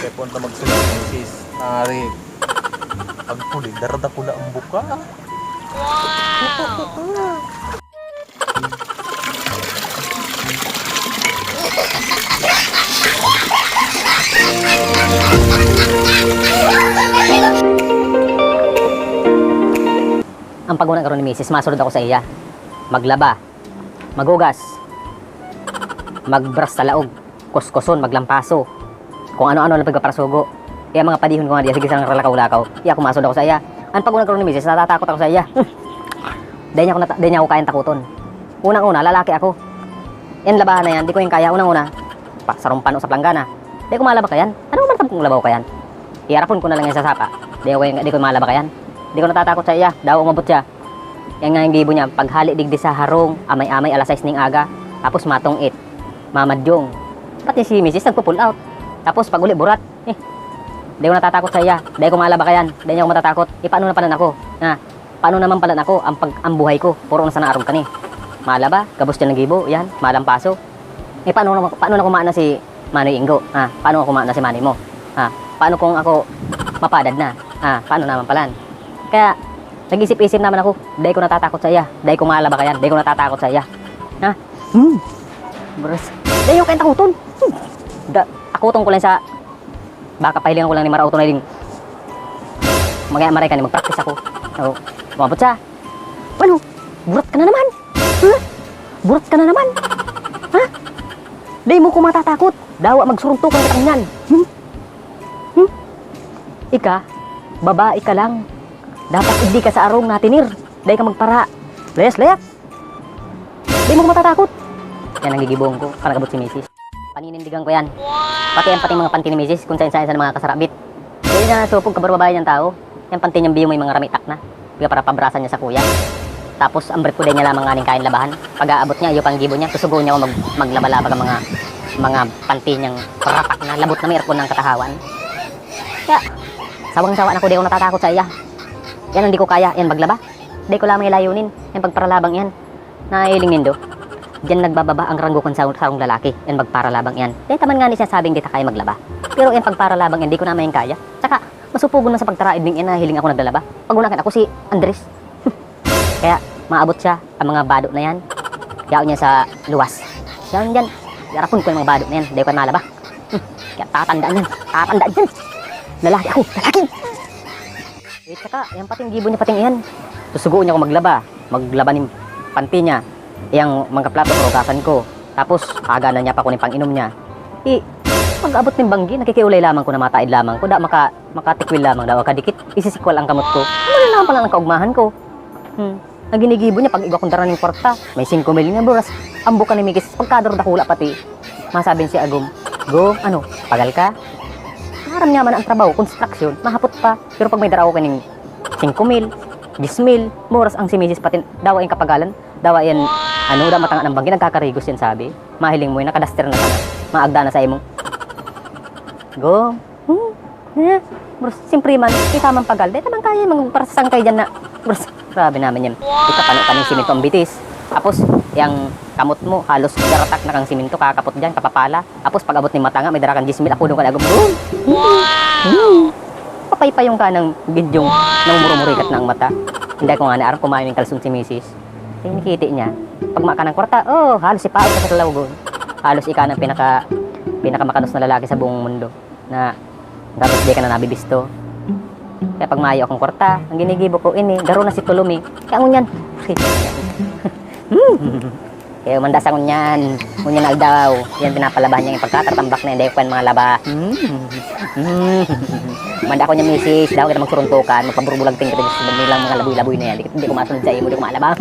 Kaya punta magsunod ng misis. Ari, pagpuli, darada ko na ang buka. Ang paguna karon ni Mrs. masunod ako sa iya. Maglaba, magugas, magbras sa laog, kuskuson, maglampaso. Kung ano-ano lang pagpaparasugo. Iya mga padihon ko nga diya, sige sa lakaw-lakaw. Iya kumasod ako sa iya. Ang paguna karon ni Mrs. natatakot ako sa iya. Dahil niya ako kayang takuton. Unang-una, lalaki ako. Yan labahan na yan, di ko yung kaya. Unang-una, sarumpan o sa planggana. Di ko malaba kayan. Ano man kung labaw kayan? Iarapon ko na lang yan sa sapa. Di ko malaba kayan. Di ko natatakot sa iya. Daw umabot siya. Yan nga yung gibo niya. Paghali digdi sa harong, amay-amay alas 6 ning aga. Tapos matong it. Mamadyong. Pati si Mrs. nagpo-pull out. Tapos pag uli burat. Di ko natatakot sa iya. Di ko malaba kayan. Di niya ako matatakot. Paano na palan ako? Paano naman palan ako? Ang buhay ko. Puro na sana arong kani. Malaba. Gabos dyan ng gibo. Yan. Malampaso. Paano na kumaan na si Manoy Ingo? Paano ako kumaan na si Manny mo? Paano kung ako mapadad na? Paano naman palan? Kaya, nag-isip-isip naman ako, dahil ko natatakot sa iya. Dahil ko malaba ka yan, dahil ko natatakot sa iya. Bros, dahil yung kayong takuton. Takuton ko lang sa, baka pahilingan ko lang ni Marauto na yung, maray ka ni, mag-practice ako. Kumabot siya. Ano? Burat ka na naman. Burat ka na naman. Dahil mo ko matatakot. Dawa, magsuruntukan ka kanyan. Ika, babae ka lang. Dapat hindi ka sa arong natinir. Dahil ka magpara. Layas. Di mo ko matatakot. Yan ang gigibong ko. Kanagabot si Mrs. Paninindigan ko yan. Pati mga panty ni Mrs. Kung saan sa mga kasarabit. Dahil na supog kabarbabae niyang tao. Yan panty niyang biyo may mga ramitak na. Kaya para pabrasan niya sa kuya. Tapos ang break ko din niya lamang aning kain labahan. Pag aabot niya, yung panggibo niya. Susugo niya ako maglaba-laba ng mga panty niyang rapak na labot na may aircon ng katahawan. Kaya, sawang-sawa na ko. Di ako natatakot sa iya. Yan hindi ko kaya, yan maglaba. Di ko lamang ilayunin, yan pagparalabang yan. Nailing nindo. Diyan nagbababa ang ranggukan sa sarong lalaki, yan magparalabang yan. Dahil taman nga ni siya sabing di ta kaya maglaba. Pero yan pagparalabang yan, di ko naman yung kaya. Tsaka, masupugon na sa pagtaraid din yan na hiling ako naglalaba. Pagunakan ako si Andres. Kaya, maabot siya, ang mga bado na yan. Yaon niya sa luwas. Yan, yarapon ko yung mga bado na yan, di ko malaba. Kaya tatandaan yan. Lalaki ako, lalaki! Tsaka, yung pating gibo niya pating iyan. Susuguin niya ako maglaba ng panty niya. Yang mga plato, rogasan ko. Tapos, agana niya pa ko ng pang-inom niya. Pag-abot ng banggi, nakikiulay lamang ko na mataid lamang ko. Makatikwil lamang daw, kadikit. Isisikwal ang kamot ko. Ano naman pala ang kaugmahan ko? Ang ginigibo niya, pag iba kong dara ng kwarta, may 5 mil niya, bro. Ambo ka ni Mikis, pagkador dakula pati. Masabing si Agum, Go, pagal ka? Haram niya man ang trabaho, construction, mahapot pa. Pero pag may daraw ka ng 5 mil, 10 mil, moras ang si Mrs. patin, dawa yung kapagalan, dawa yan, daw matanga ng banggi, nagkakarigos yan sabi. Mahiling mo yun, nakadaster na sana, maagda na sa imong. Go, moras, simpre man, kita man pagal, dahil tamang kaya, magparasang kayo dyan na, moras, grabe naman yan. Ika pano ng simento ang bitis. Tapos, yung kamot mo, halos daratak na kang simento, kakapot dyan, kapapala. Tapos, pag abot ni matanga, may darakang 10 mil, ako doon ka nagum. Papaypayong ka ng bidyong nang murumurikat na ang mata. Hindi ko nga naarang kumain ng kalsong si Mrs. Yung nakiti niya, pag maka ng kwarta, halos ipaot ka sa talawgon. Halos ika ng pinakamakanos na lalaki sa buong mundo. Na dapat di ka na nabibisto. Kaya pag maayo akong kwarta, ang ginigibo ko garo na si Tulumi. Kaya ngunyan. Kaya mandas ako nyan. Ngunyan aldaw. Yan pinapalabahan niya yung pagkatatambak na hindi ko mga laba. Manda ko niya misis. Daw kita magsuruntukan. Magpaburbulag tingin kita sa nilang mga laboy-laboy na yan. Hindi ko masunod sa iyo. Hindi ko maalaba.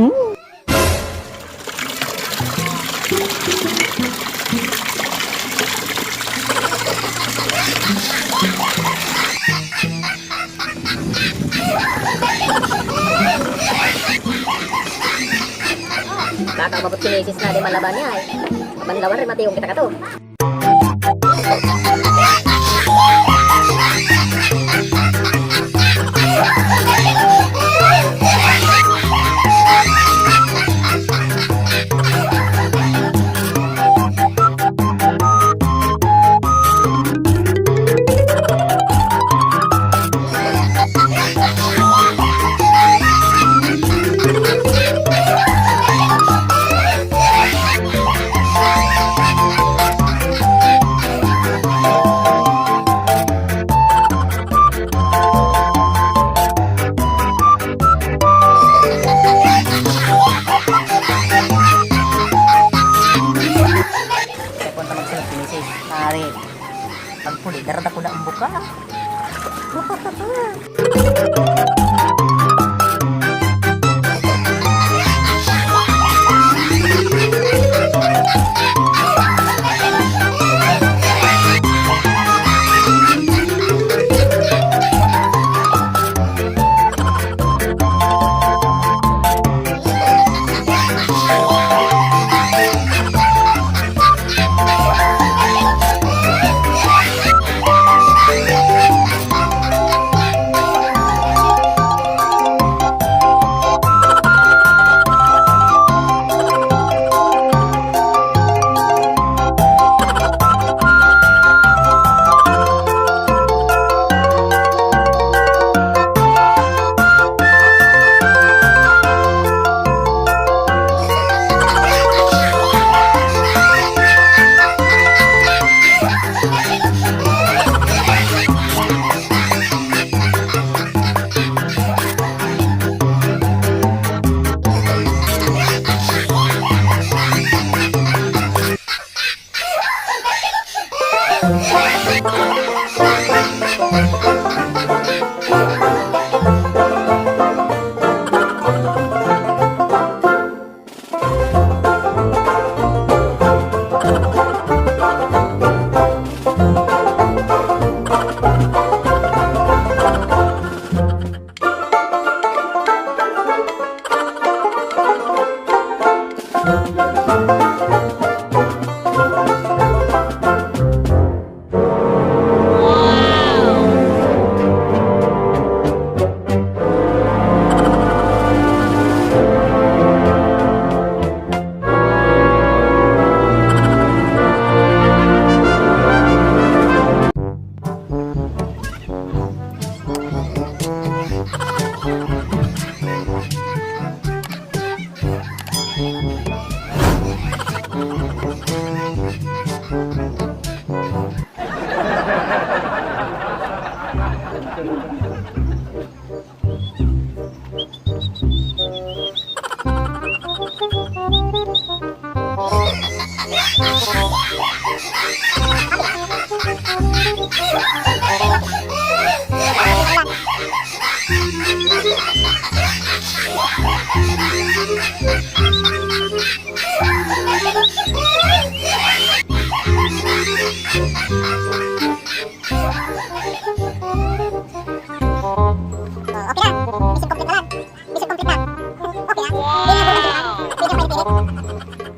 Baka umabot si Mrs. na di malaban niya Mabanlawan rin matiyong kita ka to. Puli, darada ko na ang buka.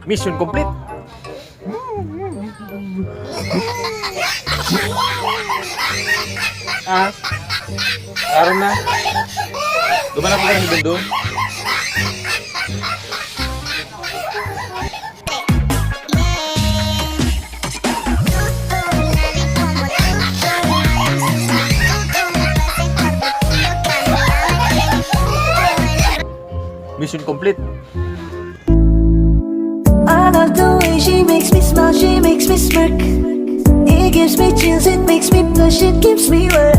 Mission complete. Araw na. Dumanap ko ni Bendong. Mission complete. I love the way she makes me smile, she makes me smirk. It gives me chills, it makes me blush, it keeps me wet.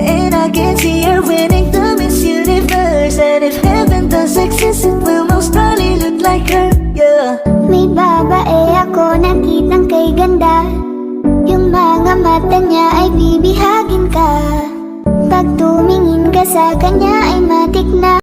And I can see her winning the Miss Universe. And if heaven does exist, it will most probably look like her, yeah. May babae ako nakitang kay ganda. Yung mga mata niya ay bibihagin ka. Pag tumingin ka sa kanya ay matik na